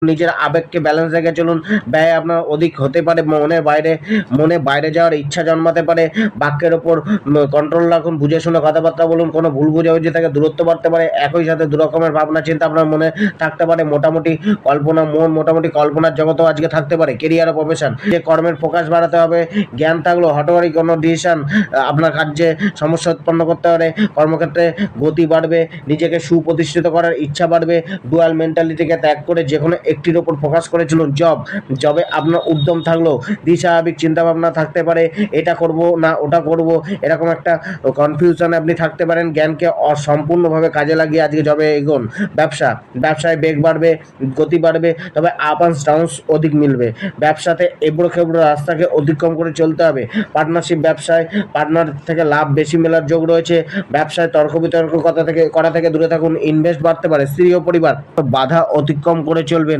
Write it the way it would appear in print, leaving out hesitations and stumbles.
নিজের আবেগকে ব্যালেন্স রেখে চলুন। ব্যয় আপনার অধিক হতে পারে, মনে বাইরে যাওয়ার ইচ্ছা জন্মাতে পারে। বাক্যের ওপর কন্ট্রোল রাখুন, বুঝে শুনে কথাবার্তা বলুন। কোনো ভুল বুঝাবুঝি থেকে দূরত্ব বাড়তে পারে। একই সাথে দু রকমের ভাবনা চিন্তা আপনার মনে থাকতে পারে। মোটামুটি কল্পনার জগতেও আজকে থাকতে পারে। কেরিয়ার ও প্রফেশন, যে কর্মের প্রকাশ বাড়াতে হবে। জ্ঞান থাকলেও হঠকারী কোনো ডিসিশন আপনার কার্যে সমস্যা উৎপন্ন করতে পারে। কর্মক্ষেত্রে গতি বাড়বে, নিজেকে সুপ্রতিষ্ঠিত করার ইচ্ছা বাড়বে। ডুয়াল মেন্টালিটিকে ত্যাগ করে যে কোনো একটির ওপর ফোকাস করে চলুন। জবে আপনার উদ্যম থাকলেও দ্বিস্বাভাবিক চিন্তাভাবনা থাকতে পারে। এটা করব না ওটা করব, এরকম একটা কনফিউশনে আপনি থাকতে পারেন। জ্ঞানকে সম্পূর্ণভাবে কাজে লাগিয়ে আজকে জবে এগোন। ব্যবসায় বেগ বাড়বে, গতি বাড়বে, তবে আপ অ্যান্ড ডাউনস অধিক মিলবে। ব্যবসাতে এবড়ো খেবড়ো রাস্তাকে অতিক্রম করে চলতে হবে। ব্যবসায় পার্টনার থেকে লাভ বেশি মেলার যোগ রয়েছে। ব্যবসায় তর্ক বিতর্ক করা থেকে দূরে থাকুন। ইনভেস্ট বাড়তে পারে। স্ত্রী ও পরিবার বাধা অতিক্রম করে চলবেন।